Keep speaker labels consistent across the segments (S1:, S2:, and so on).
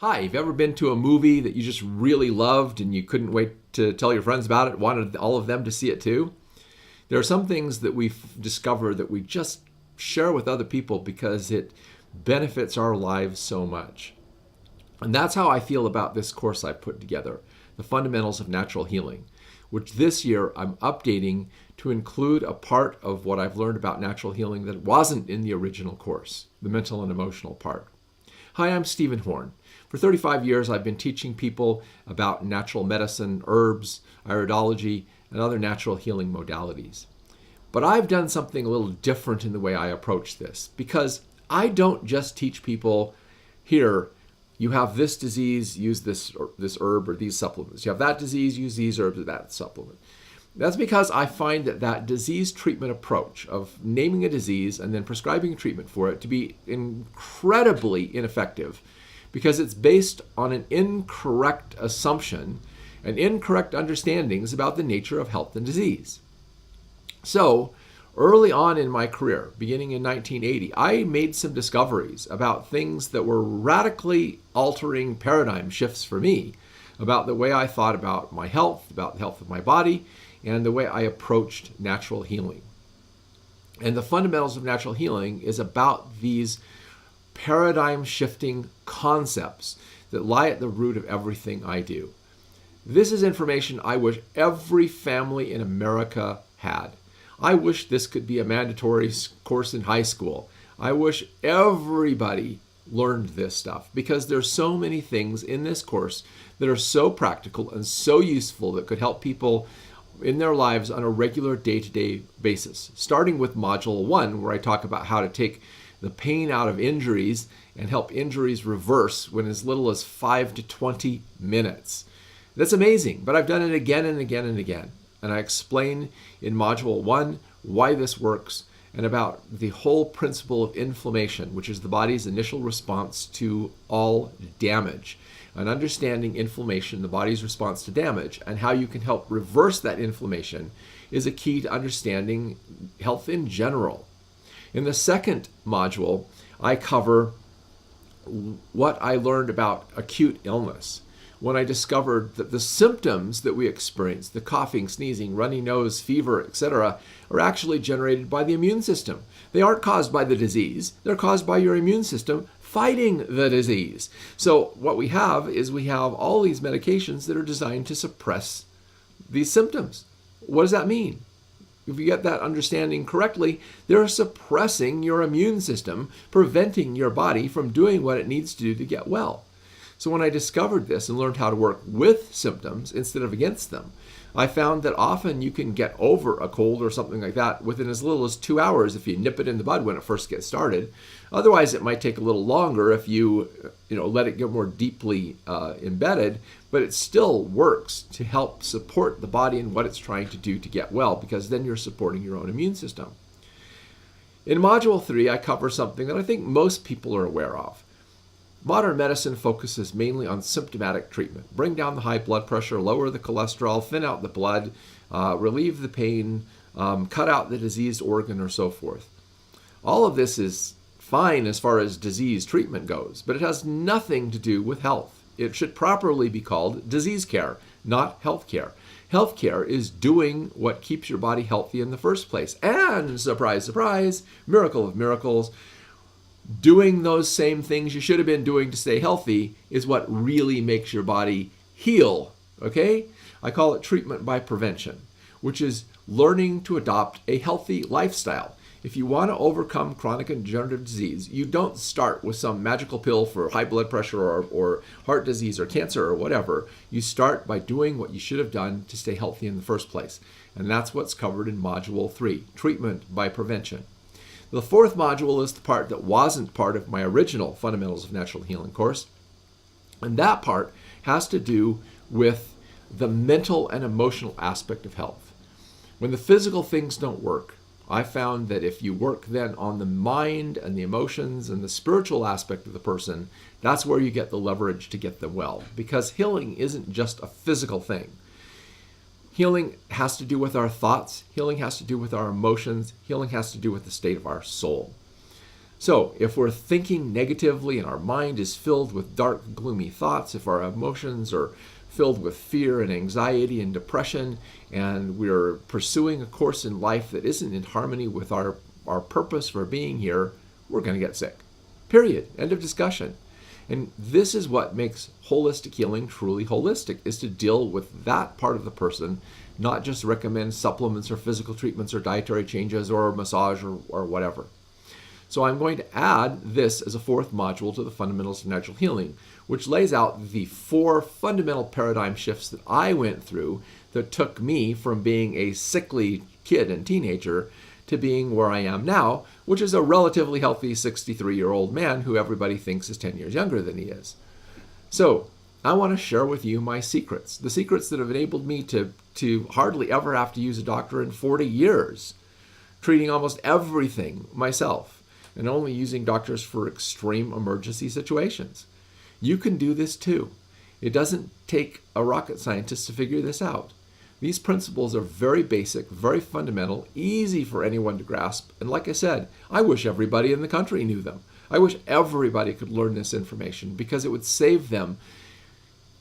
S1: Hi, have you ever been to a movie that you just really loved and you couldn't wait to tell your friends about it, wanted all of them to see it too? There are some things that we've discovered that we just share with other people because it benefits our lives so much. And that's how I feel about this course I've put together, The Fundamentals of Natural Healing, which this year I'm updating to include a part of what I've learned about natural healing that wasn't in the original course, the mental and emotional part. Hi, I'm Stephen Horne. For 35 years, I've been teaching people about natural medicine, herbs, iridology, and other natural healing modalities. But I've done something a little different in the way I approach this, because I don't just teach people, here, you have this disease, use this herb or these supplements. You have that disease, use these herbs or that supplement. That's because I find that disease treatment approach of naming a disease and then prescribing treatment for it to be incredibly ineffective, because it's based on an incorrect assumption and incorrect understandings about the nature of health and disease. So, early on in my career, beginning in 1980, I made some discoveries about things that were radically altering paradigm shifts for me about the way I thought about my health, about the health of my body, and the way I approached natural healing. And the fundamentals of natural healing is about these paradigm shifting concepts that lie at the root of everything I do. This is information I wish every family in America had. I wish this could be a mandatory course in high school. I wish everybody learned this stuff, because there's so many things in this course that are so practical and so useful that could help people in their lives on a regular day-to-day basis. Starting with Module 1, where I talk about how to take the pain out of injuries and help injuries reverse in as little as 5 to 20 minutes. That's amazing, but I've done it again and again and again. And I explain in Module 1 why this works and about the whole principle of inflammation, which is the body's initial response to all damage. And understanding inflammation, the body's response to damage, and how you can help reverse that inflammation is a key to understanding health in general. In the second module, I cover what I learned about acute illness when I discovered that the symptoms that we experience, the coughing, sneezing, runny nose, fever, etc., are actually generated by the immune system. They aren't caused by the disease. They're caused by your immune system fighting the disease. So what we have is all these medications that are designed to suppress these symptoms. What does that mean? If you get that understanding correctly, they're suppressing your immune system, preventing your body from doing what it needs to do to get well. So when I discovered this and learned how to work with symptoms instead of against them, I found that often you can get over a cold or something like that within as little as 2 hours if you nip it in the bud when it first gets started. Otherwise, it might take a little longer if you let it get more deeply embedded, but it still works to help support the body and what it's trying to do to get well, because then you're supporting your own immune system. In Module 3, I cover something that I think most people are aware of. Modern medicine focuses mainly on symptomatic treatment. Bring down the high blood pressure, lower the cholesterol, thin out the blood, relieve the pain, cut out the diseased organ, or so forth. All of this is fine as far as disease treatment goes, but it has nothing to do with health. It should properly be called disease care, not health care. Health care is doing what keeps your body healthy in the first place. And, surprise, surprise, miracle of miracles, doing those same things you should have been doing to stay healthy is what really makes your body heal, okay? I call it treatment by prevention, which is learning to adopt a healthy lifestyle. If you want to overcome chronic and degenerative disease, you don't start with some magical pill for high blood pressure or heart disease or cancer or whatever. You start by doing what you should have done to stay healthy in the first place. And that's what's covered in Module 3, treatment by prevention. The fourth module is the part that wasn't part of my original Fundamentals of Natural Healing course. And that part has to do with the mental and emotional aspect of health. When the physical things don't work, I found that if you work then on the mind and the emotions and the spiritual aspect of the person, that's where you get the leverage to get them well. Because healing isn't just a physical thing. Healing has to do with our thoughts. Healing has to do with our emotions. Healing has to do with the state of our soul. So if we're thinking negatively and our mind is filled with dark, gloomy thoughts, if our emotions are filled with fear and anxiety and depression, and we're pursuing a course in life that isn't in harmony with our purpose for being here, we're going to get sick. Period. End of discussion. And this is what makes holistic healing truly holistic, is to deal with that part of the person, not just recommend supplements or physical treatments or dietary changes or massage or whatever. So I'm going to add this as a fourth module to the Fundamentals of Natural Healing, which lays out the 4 fundamental paradigm shifts that I went through that took me from being a sickly kid and teenager to being where I am now, which is a relatively healthy 63-year-old man who everybody thinks is 10 years younger than he is. So I want to share with you my secrets, the secrets that have enabled me to hardly ever have to use a doctor in 40 years, treating almost everything myself, and only using doctors for extreme emergency situations. You can do this too. It doesn't take a rocket scientist to figure this out. These principles are very basic, very fundamental, easy for anyone to grasp. And like I said, I wish everybody in the country knew them. I wish everybody could learn this information because it would save them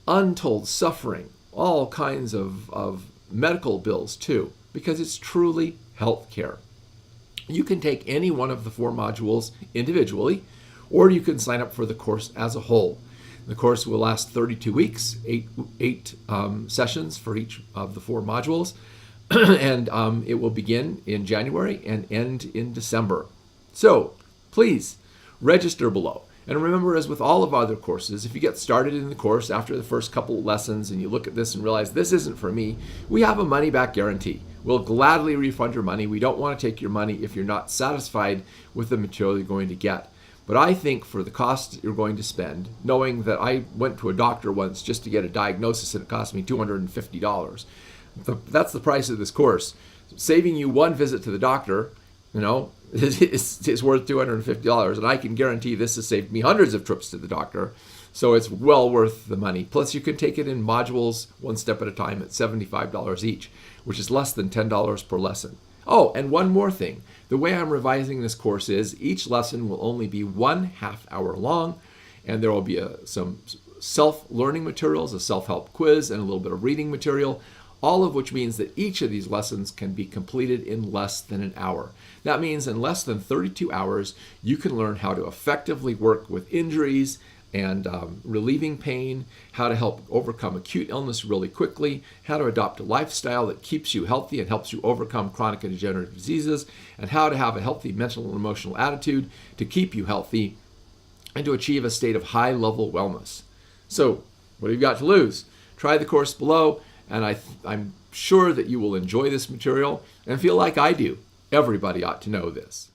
S1: untold suffering, all kinds of medical bills too, because it's truly health care. You can take any one of the 4 modules individually, or you can sign up for the course as a whole. The course will last 32 weeks, eight sessions for each of the 4 modules, and it will begin in January and end in December. So please register below. And remember, as with all of our other courses, if you get started in the course after the first couple of lessons and you look at this and realize this isn't for me, we have a money-back guarantee. We'll gladly refund your money. We don't want to take your money if you're not satisfied with the material you're going to get. But I think for the cost that you're going to spend, knowing that I went to a doctor once just to get a diagnosis and it cost me $250, that's the price of this course. Saving you one visit to the doctor, is worth $250, and I can guarantee this has saved me hundreds of trips to the doctor, so it's well worth the money. Plus, you can take it in modules, one step at a time, at $75 each, which is less than $10 per lesson. Oh, and one more thing. The way I'm revising this course is each lesson will only be 1/2 hour long, and there will be some self-learning materials, a self-help quiz, and a little bit of reading material, all of which means that each of these lessons can be completed in less than an hour. That means in less than 32 hours, you can learn how to effectively work with injuries and relieving pain, how to help overcome acute illness really quickly, how to adopt a lifestyle that keeps you healthy and helps you overcome chronic and degenerative diseases, and how to have a healthy mental and emotional attitude to keep you healthy and to achieve a state of high-level wellness. So, what have you got to lose? Try the course below, and I'm sure that you will enjoy this material and feel like I do. Everybody ought to know this.